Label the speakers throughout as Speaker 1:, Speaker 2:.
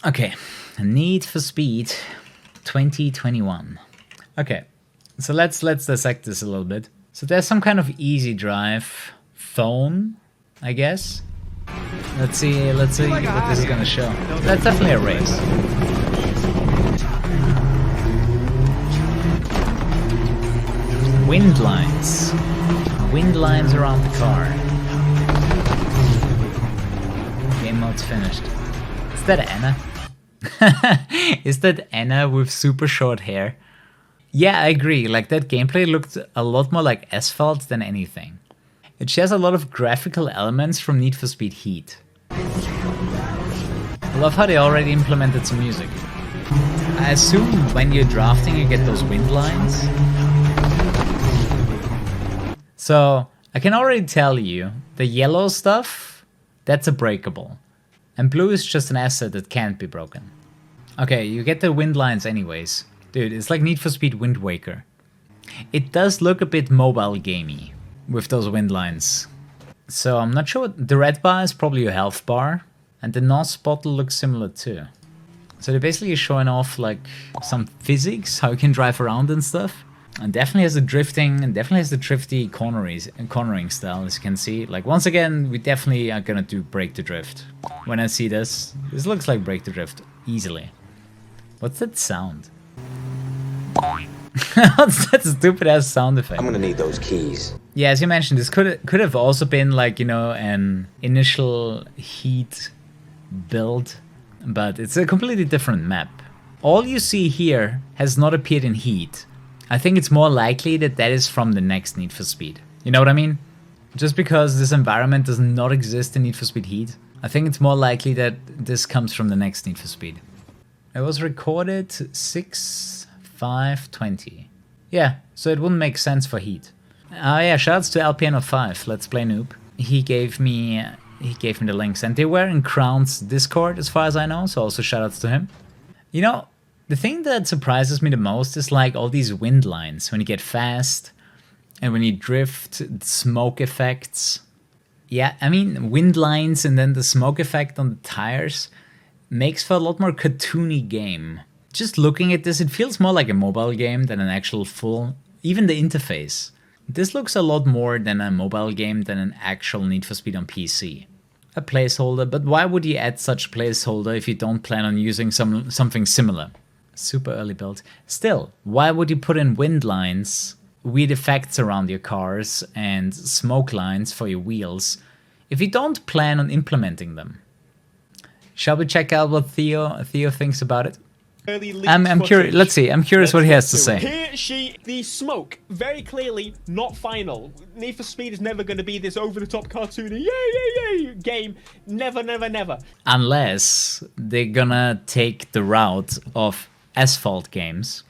Speaker 1: Okay, Need for Speed 2021. Okay, so let's dissect this a little bit. So there's some kind of easy drive phone, I guess. Let's see what this is gonna show. That's definitely a race. Wind lines. Wind lines around the car. Game mode's finished. Is that Anna? Is that Anna with super short hair? Yeah, I agree. Like, that gameplay looked a lot more like Asphalt than anything. It shares a lot of graphical elements from Need for Speed Heat. I love how they already implemented some music. I assume when you're drafting you get those wind lines. So, I can already tell you, the yellow stuff, that's a breakable. And blue is just an asset that can't be broken. Okay, you get the wind lines anyways. Dude, it's like Need for Speed Wind Waker. It does look a bit mobile gamey with those wind lines. So I'm not sure, the red bar is probably your health bar. And the NOS bottle looks similar too. So they're basically showing off like some physics, how you can drive around and stuff. And definitely has the drifting, and definitely has the drifty cornering style, as you can see. Like, once again, we definitely are gonna do Break to Drift. When I see this looks like Break to Drift, easily. What's that sound? What's that stupid ass sound effect?
Speaker 2: I'm gonna need those keys.
Speaker 1: Yeah, as you mentioned, this could have also been like, you know, an initial Heat build, but it's a completely different map. All you see here has not appeared in Heat. I think it's more likely that that is from the next Need for Speed. You know what I mean? Just because this environment does not exist in Need for Speed Heat, I think it's more likely that this comes from the next Need for Speed. It was recorded 6/5/20. Yeah, so it wouldn't make sense for Heat. Yeah, shoutouts to LPN05, Let's Play Noob. He gave me the links, and they were in Crown's Discord as far as I know, so also shoutouts to him. You know, the thing that surprises me the most is like all these wind lines when you get fast and when you drift, smoke effects. Yeah, I mean, wind lines and then the smoke effect on the tires makes for a lot more cartoony game. Just looking at this, it feels more like a mobile game than an actual full, even the interface. This looks a lot more than a mobile game than an actual Need for Speed on PC. A placeholder, but why would you add such a placeholder if you don't plan on using something similar? Super early build. Still, why would you put in wind lines, weird effects around your cars, and smoke lines for your wheels if you don't plan on implementing them? Shall we check out what Theo thinks about it? I'm curious. Let's see. I'm curious what he has to say.
Speaker 3: Here the smoke, very clearly not final. Need for Speed is never going to be this over-the-top cartoony yay game. Never, never, never.
Speaker 1: Unless they're gonna take the route of Asphalt games,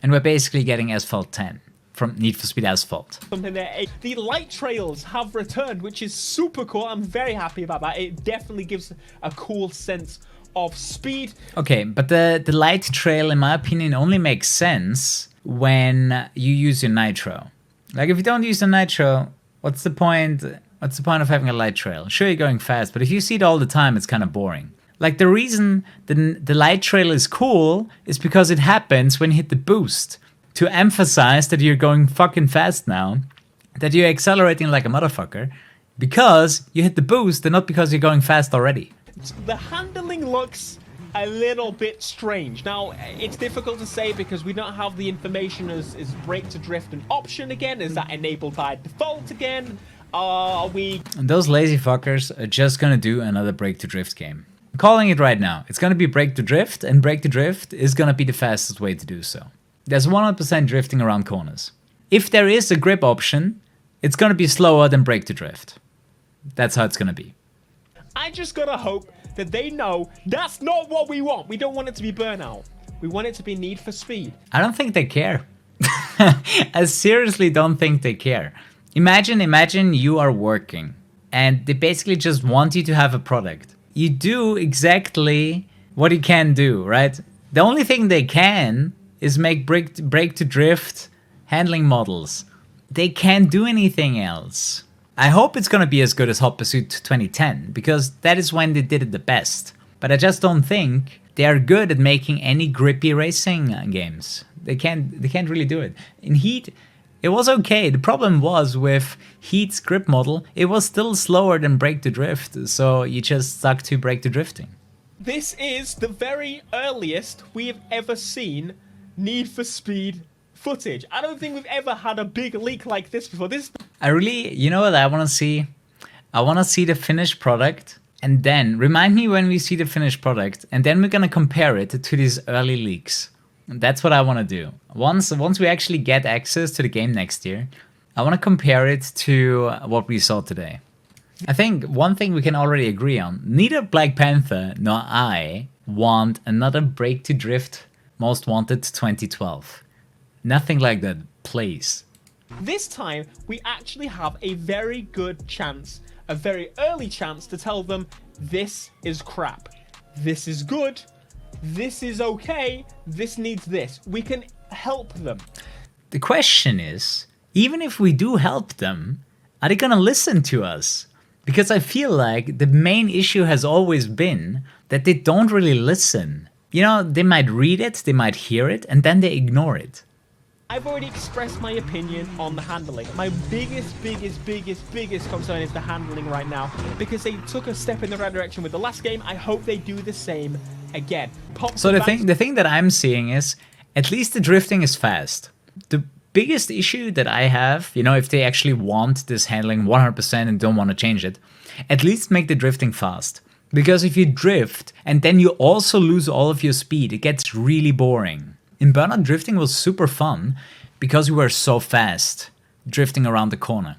Speaker 1: and we're basically getting Asphalt 10 from Need for Speed Asphalt.
Speaker 3: Something there. The light trails have returned, which is super cool. I'm very happy about that. It definitely gives a cool sense of speed. Okay,
Speaker 1: but the light trail, in my opinion, only makes sense when you use your nitro. Like, if you don't use the nitro, what's the point of having a light trail? Sure, you're going fast, but if you see it all the time, it's kind of boring. Like, the reason the light trail is cool is because it happens when you hit the boost, to emphasize that you're going fucking fast now, that you're accelerating like a motherfucker, because you hit the boost and not because you're going fast already.
Speaker 3: The handling looks a little bit strange. Now, it's difficult to say because we don't have the information. Is Break to Drift an option again? Is that enabled by default again? Are we...
Speaker 1: And those lazy fuckers are just gonna do another Break to Drift game. I'm calling it right now. It's gonna be Break to Drift, and Break to Drift is gonna be the fastest way to do so. There's 100% drifting around corners. If there is a grip option, it's gonna be slower than Break to Drift. That's how it's gonna be.
Speaker 3: I just gotta hope that they know that's not what we want. We don't want it to be Burnout. We want it to be Need for Speed.
Speaker 1: I don't think they care. I seriously don't think they care. Imagine you are working and they basically just want you to have a product. You do exactly what you can do, right? The only thing they can is make break to drift handling models. They can't do anything else. I hope it's gonna be as good as Hot Pursuit 2010, because that is when they did it the best. but I just don't think they are good at making any grippy racing games. They can't really do it. In Heat, it was okay. The problem was with Heat's grip model, it was still slower than Break to Drift, so you just stuck to Break to Drifting.
Speaker 3: This is the very earliest we have ever seen Need for Speed footage. I don't think we've ever had a big leak like this before.
Speaker 1: You know what I want to see? I want to see the finished product, and then remind me when we see the finished product, and then we're gonna compare it to these early leaks. That's what I want to do. Once we actually get access to the game next year, I want to compare it to what we saw today. I think one thing we can already agree on, neither Black Panther nor I want another Break to Drift Most Wanted 2012. Nothing like that, please.
Speaker 3: This time, we actually have a very good chance, a very early chance to tell them this is crap, this is good, this is okay, this needs this. We can help them.
Speaker 1: The question is, even if we do help them, are they gonna listen to us? Because I feel like the main issue has always been that they don't really listen. You know, they might read it, they might hear it, and then they ignore it.
Speaker 3: I've already expressed my opinion on the handling. My biggest concern is the handling right now, because they took a step in the right direction with the last game. I hope they do the same again.
Speaker 1: So the thing that I'm seeing is, at least the drifting is fast. The biggest issue that I have, you know, if they actually want this handling 100% and don't want to change it, at least make the drifting fast. Because if you drift and then you also lose all of your speed, it gets really boring. In Burnout, drifting was super fun because you were so fast drifting around the corner.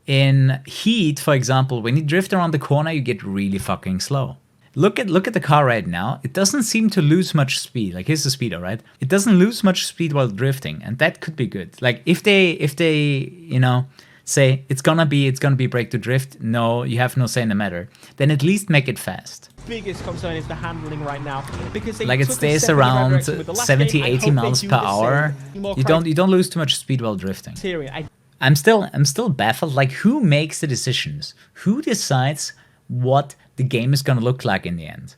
Speaker 1: In Heat, for example, when you drift around the corner, you get really fucking slow. Look at the car right now. It doesn't seem to lose much speed. Like, here's the speed, alright? It doesn't lose much speed while drifting, and that could be good. Like, if they you know, say it's gonna be Break to Drift, no, you have no say in the matter, then at least make it fast.
Speaker 3: Biggest concern is the handling right now, because
Speaker 1: like it stays around 70, 80 miles per hour. You don't lose too much speed while drifting. I'm still baffled. Like, who makes the decisions? Who decides what the game is gonna look like in the end?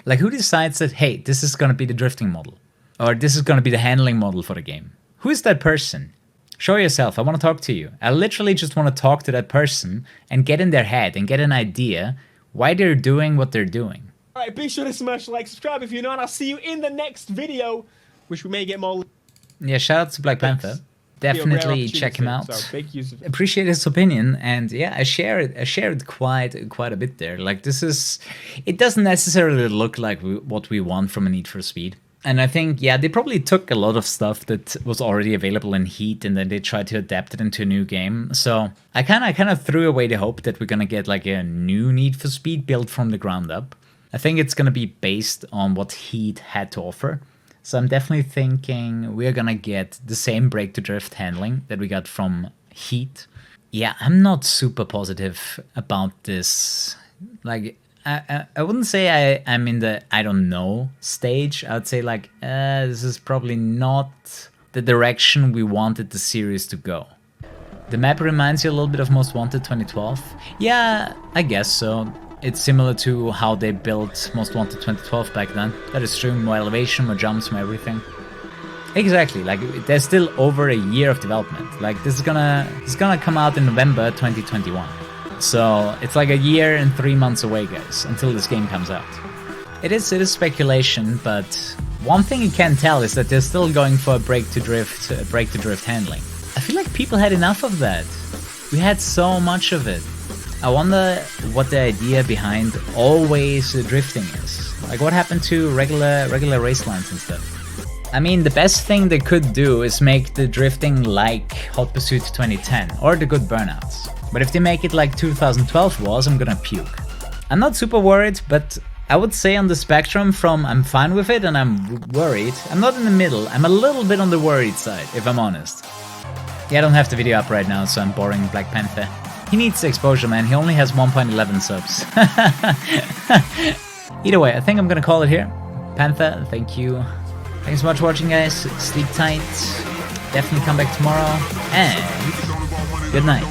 Speaker 1: Like, who decides that, hey, this is gonna be the drifting model, or this is gonna be the handling model for the game? Who is that person? Show yourself. I want to talk to you. I literally just want to talk to that person and get in their head and get an idea why they're doing what they're doing.
Speaker 3: Alright, be sure to smash like, subscribe if you're not, and I'll see you in the next video, which we may get more.
Speaker 1: Yeah, shout out to Black Panther. Definitely check him out.
Speaker 3: So make use of it.
Speaker 1: Appreciate his opinion, and yeah, I share it quite a bit there. Like, it doesn't necessarily look like what we want from a Need for Speed. And I think, yeah, they probably took a lot of stuff that was already available in Heat, and then they tried to adapt it into a new game. So I kind of threw away the hope that we're gonna get like a new Need for Speed built from the ground up. I think it's gonna be based on what Heat had to offer. So I'm definitely thinking we're gonna get the same Break to Drift handling that we got from Heat. Yeah, I'm not super positive about this. Like, I wouldn't say I'm in the I don't know stage. I would say like, this is probably not the direction we wanted the series to go. The map reminds you a little bit of Most Wanted 2012. Yeah, I guess so. It's similar to how they built Most Wanted 2012 back then. That is true, more elevation, more jumps, more everything. Exactly, like, there's still over a year of development. Like, this is gonna come out in November 2021. So it's like a year and 3 months away, guys, until this game comes out. It is speculation, but one thing you can tell is that they're still going for a Break to Drift handling. I feel like people had enough of that. We had so much of it. I wonder what the idea behind always drifting is. Like, what happened to regular race lines and stuff? I mean, the best thing they could do is make the drifting like Hot Pursuit 2010 or the good Burnouts. But if they make it like 2012 was, I'm gonna puke. I'm not super worried, but I would say on the spectrum from I'm fine with it and I'm worried, I'm not in the middle. I'm a little bit on the worried side, if I'm honest. Yeah, I don't have the video up right now, so I'm boring Black Panther. He needs the exposure, man. He only has 1.11 subs. Either way, I think I'm gonna call it here. Panther, thank you. Thanks so much for watching, guys. Sleep tight. Definitely come back tomorrow. And good night.